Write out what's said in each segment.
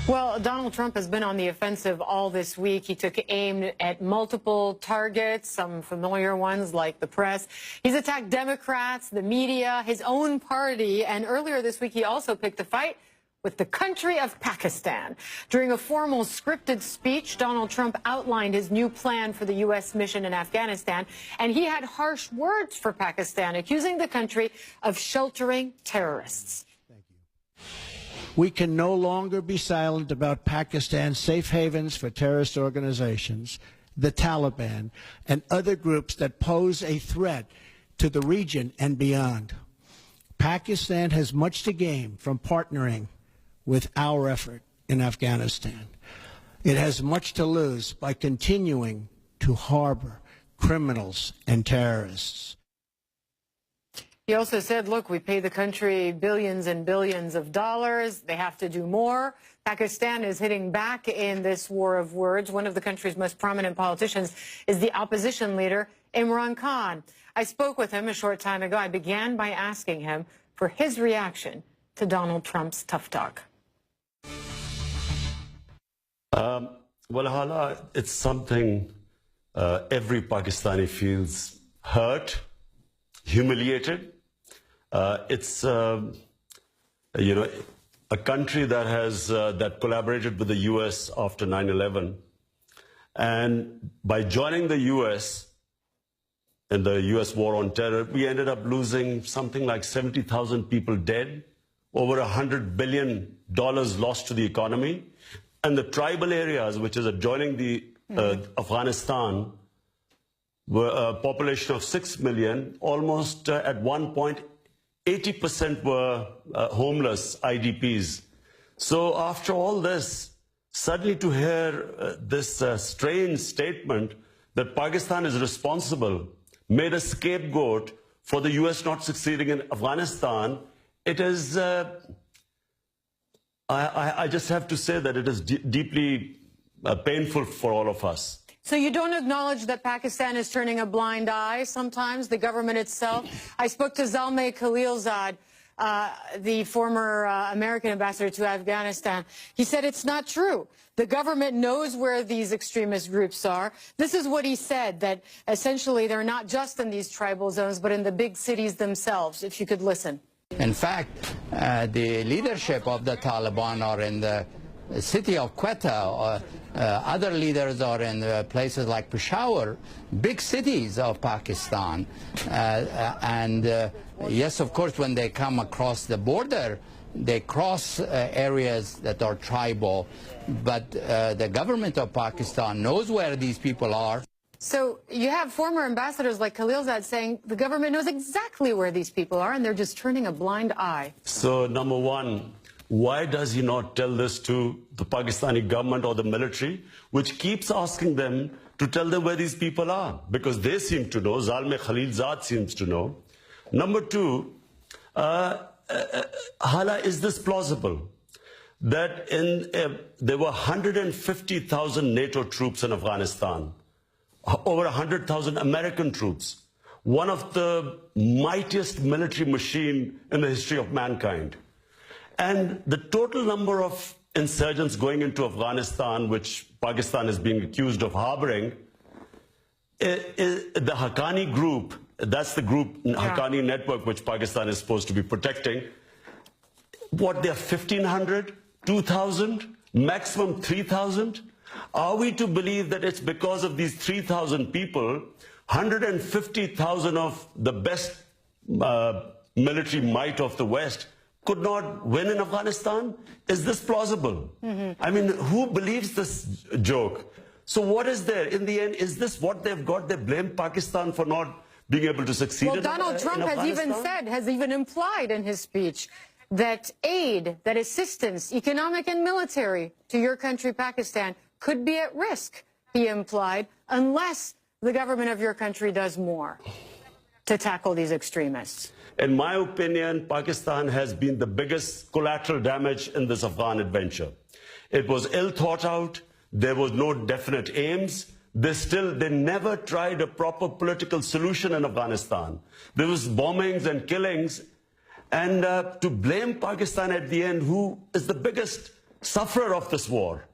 Well, Donald Trump has been on the offensive all this week. He took aim at multiple targets, some familiar ones like the press. He's attacked Democrats, the media, his own party, and earlier this week he also picked a fight with the country of Pakistan. During a formal scripted speech, Donald Trump outlined his new plan for the U.S. mission in Afghanistan, and he had harsh words for Pakistan, accusing the country of sheltering terrorists. We can no longer be silent about Pakistan's safe havens for terrorist organizations, the Taliban, and other groups that pose a threat to the region and beyond. Pakistan has much to gain from partnering with our effort in Afghanistan. It has much to lose by continuing to harbor criminals and terrorists. He also said, look, we pay the country billions and billions of dollars. They have to do more. Pakistan is hitting back in this war of words. One of the country's most prominent politicians is the opposition leader, Imran Khan. I spoke with him a short time ago. I began by asking him for his reaction to Donald Trump's tough talk. Well, Hala, it's something every Pakistani feels hurt, humiliated. It's a country that has that collaborated with the U.S. after 9/11, and by joining the U.S. in the U.S. war on terror, we ended up losing something like 70,000 people dead, over $100 billion lost to the economy, and the tribal areas, which is adjoining the Afghanistan, were a population of 6 million, almost at one point 80% were homeless IDPs. So after all this, suddenly to hear this strange statement that Pakistan is responsible, made a scapegoat for the US not succeeding in Afghanistan, it is, I just have to say that it is deeply painful for all of us. So you don't acknowledge that Pakistan is turning a blind eye sometimes, the government itself? I spoke to Zalmay Khalilzad, the former American ambassador to Afghanistan. He said it's not true. The government knows where these extremist groups are. This is what he said, that essentially they're not just in these tribal zones, but in the big cities themselves, if you could listen. In fact, the leadership of the Taliban are in the city of Quetta. Other leaders are in places like Peshawar, big cities of Pakistan. Yes, of course, when they come across the border, they cross areas that are tribal. But the government of Pakistan knows where these people are. So you have former ambassadors like Khalilzad saying the government knows exactly where these people are and they're just turning a blind eye. So, number one, why does he not tell this to the Pakistani government or the military, which keeps asking them to tell them where these people are? Because they seem to know, Zalmay Khalilzad seems to know. Number two, Hala, is this plausible? That there were 150,000 NATO troops in Afghanistan, over 100,000 American troops, one of the mightiest military machine in the history of mankind. And the total number of insurgents going into Afghanistan, which Pakistan is being accused of harboring, the Haqqani group, that's the group, Haqqani network, which Pakistan is supposed to be protecting, what, they're 1,500, 2,000, maximum 3,000? Are we to believe that it's because of these 3,000 people, 150,000 of the best military might of the West could not win in Afghanistan? Is this plausible? I mean, who believes this joke? So what is there? In the end, is this what they've got? They blame Pakistan for not being able to succeed in Afghanistan? Well, Donald Trump has even said, has even implied in his speech that aid, that assistance, economic and military, to your country, Pakistan, could be at risk, he implied, unless the government of your country does more to tackle these extremists. In my opinion, Pakistan has been the biggest collateral damage in this Afghan adventure. It was ill thought out. There was no definite aims. They never tried a proper political solution in Afghanistan. There was bombings and killings. And to blame Pakistan at the end, who is the biggest sufferer of this war.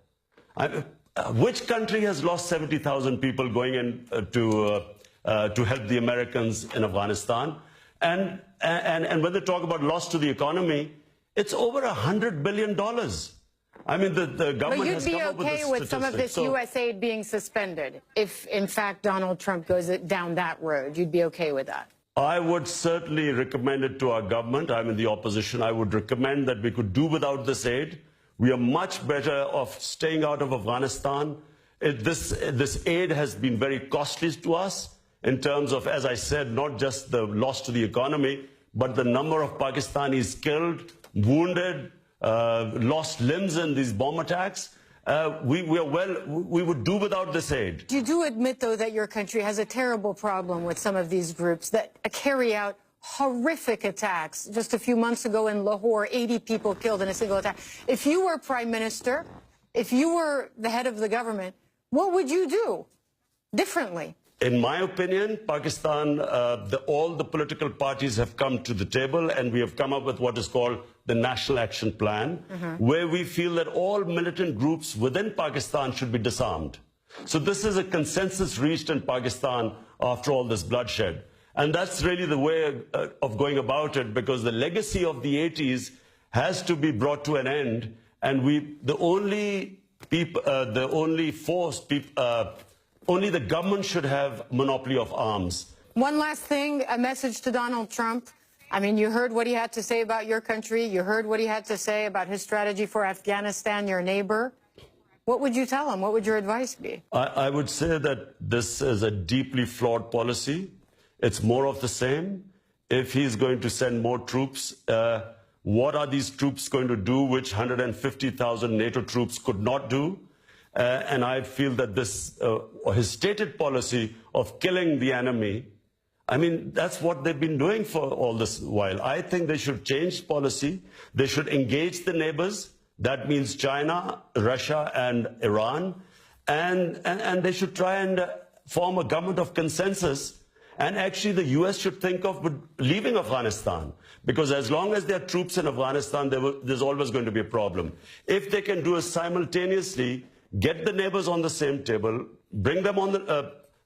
Which country has lost 70,000 people going in to help the Americans in Afghanistan? And when they talk about loss to the economy, it's over $100 billion. I mean, the government has come up with this statistic. But you'd be okay with some of this U.S. aid being suspended if, in fact, Donald Trump goes down that road? You'd be okay with that? I would certainly recommend it to our government. I'm in the opposition. I would recommend that we could do without this aid. We are much better off staying out of Afghanistan. This aid has been very costly to us in terms of, as I said, not just the loss to the economy, but the number of Pakistanis killed, wounded, lost limbs in these bomb attacks. We would do without this aid. You do admit, though, that your country has a terrible problem with some of these groups that carry out horrific attacks. Just a few months ago in Lahore, 80 people killed in a single attack. If you were prime minister, if you were the head of the government, what would you do differently? In my opinion, Pakistan, all the political parties have come to the table and we have come up with what is called the National Action Plan, where we feel that all militant groups within Pakistan should be disarmed. So this is a consensus reached in Pakistan after all this bloodshed. And that's really the way of going about it, because the legacy of the 80s has to be brought to an end. And only the government should have monopoly of arms. One last thing, a message to Donald Trump. I mean, you heard what he had to say about your country. You heard what he had to say about his strategy for Afghanistan, your neighbor. What would you tell him? What would your advice be? I would say that this is a deeply flawed policy. It's more of the same. If he's going to send more troops, what are these troops going to do which 150,000 NATO troops could not do? And I feel that his stated policy of killing the enemy, I mean, that's what they've been doing for all this while. I think they should change policy. They should engage the neighbors. That means China, Russia, and Iran. And they should try and form a government of consensus. And actually, the U.S. should think of leaving Afghanistan, because as long as there are troops in Afghanistan, there's always going to be a problem. If they can do it simultaneously, get the neighbors on the same table, bring them on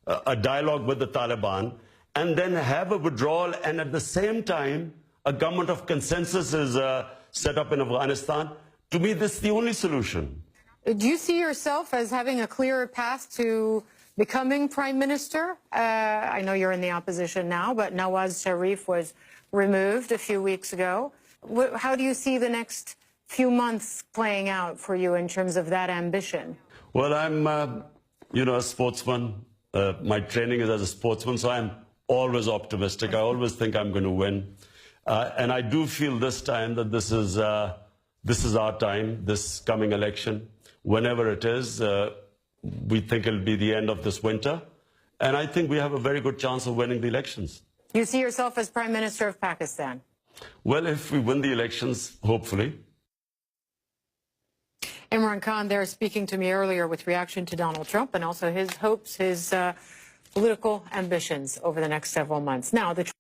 a dialogue with the Taliban, and then have a withdrawal, and at the same time, a government of consensus is set up in Afghanistan. To me, this is the only solution. Do you see yourself as having a clearer path to becoming prime minister? I know you're in the opposition now, but Nawaz Sharif was removed a few weeks ago. How do you see the next few months playing out for you in terms of that ambition? Well, I'm, a sportsman. My training is as a sportsman, so I'm always optimistic. I always think I'm going to win. And I do feel this time that this is our time, this coming election. Whenever it is, we think it'll be the end of this winter. And I think we have a very good chance of winning the elections. You see yourself as Prime Minister of Pakistan? Well, if we win the elections, hopefully. Imran Khan there speaking to me earlier with reaction to Donald Trump and also his hopes, his political ambitions over the next several months. Now, the